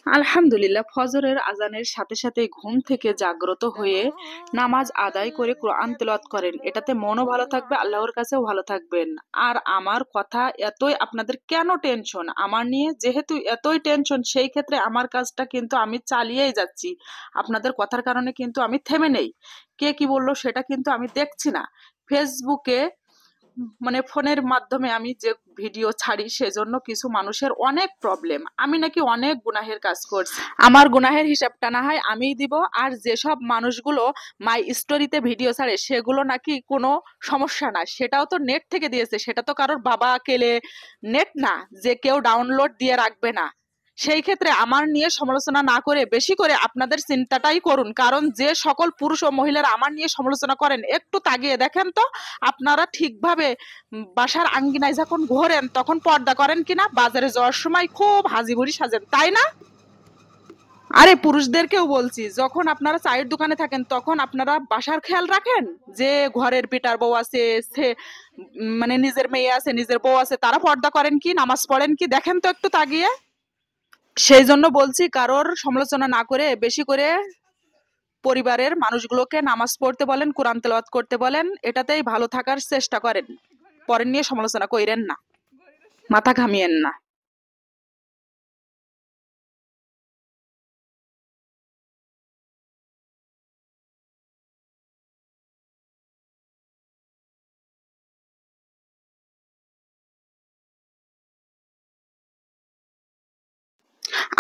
আলহামদুলিল্লাহ, ফজরের আজানের সাথে সাথে ঘুম থেকে জাগ্রত হয়ে নামাজ আদায় করে কোরআন তেলাওয়াত করেন। এটাতে মনও ভালো থাকবে, আল্লাহর কাছেও ভালো থাকবেন। আর আমার কথা এতই আপনাদের কেন টেনশন আমার নিয়ে? যেহেতু এতই টেনশন, সেই ক্ষেত্রে আমার কাজটা কিন্তু আমি চালিয়েই যাচ্ছি। আপনাদের কথার কারণে কিন্তু আমি থেমে নেই। কে কি বললো সেটা কিন্তু আমি দেখছি না। ফেসবুকে মানে ফোনের মাধ্যমে আমি যে ভিডিও ছাড়ি সেজন্য কিছু মানুষের অনেক প্রবলেম। আমি নাকি অনেক গুনাহের কাজ করছি, আমার গুনাহের হিসাবটা না হয় আমিই দিব। আর যেসব মানুষগুলো মাই স্টোরিতে ভিডিও ছাড়ে সেগুলো নাকি কোনো সমস্যা না, সেটাও তো নেট থেকে দিয়েছে, সেটা তো কারোর বাবা কেলে নেট না যে কেউ ডাউনলোড দিয়ে রাখবে না। সেই ক্ষেত্রে আমার নিয়ে সমালোচনা না করে বেশি করে আপনাদের চিন্তাটাই করুন, কারণ যে সকল পুরুষ ও মহিলারা আমার নিয়ে সমালোচনা করেন একটু তাকিয়ে দেখেন তো আপনারা ঠিকভাবে বাসার আঙ্গিনায় যখন ঘোরেন তখন পর্দা করেন কিনা? বাজারে যাওয়ার সময় খুব হাজিবুড়ি সাজেন, তাই না? আরে পুরুষদেরকেও বলছি, যখন আপনারা চায়ের দোকানে থাকেন তখন আপনারা বাসার খেয়াল রাখেন যে ঘরের বেটার বউ আছে, সে মানে নিজের মেয়ে আছে, নিজের বউ আছে, তারা পর্দা করেন কি, নামাজ পড়েন কি? দেখেন তো একটু তাকিয়ে। সেই জন্য বলছি, কারোর সমালোচনা না করে বেশি করে পরিবারের মানুষগুলোকে নামাজ পড়তে বলেন, কোরআন তেলাওয়াত করতে বলেন, এটাতেই ভালো থাকার চেষ্টা করেন। পরের নিয়ে সমালোচনা কইরেন না, মাথা ঘামিয়েন না।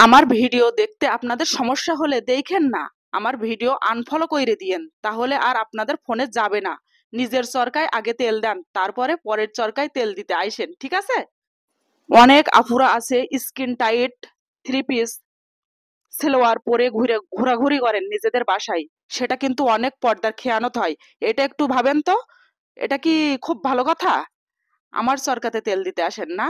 আমার ভিডিও দেখতে আপনাদের সমস্যা হলে দেখেন না, আমার ভিডিও আনফলো কইরে দিয়েন, তাহলে আর আপনাদের ফোনে যাবে না। নিজের চরকায় আগে তেল দেন, তারপরে পরের চরকায় তেল দিতে আইসেন, ঠিক আছে? অনেক আফুরা আছে skin tight three piece salwar পরে ঘুরে ঘোরাঘুরি করেন নিজেদের বাসায়, সেটা কিন্তু অনেক পর্দার খেয়ানত হয়। এটা একটু ভাবেন তো, এটা কি খুব ভালো কথা? আমার চরকাতে তেল দিতে আসেন না।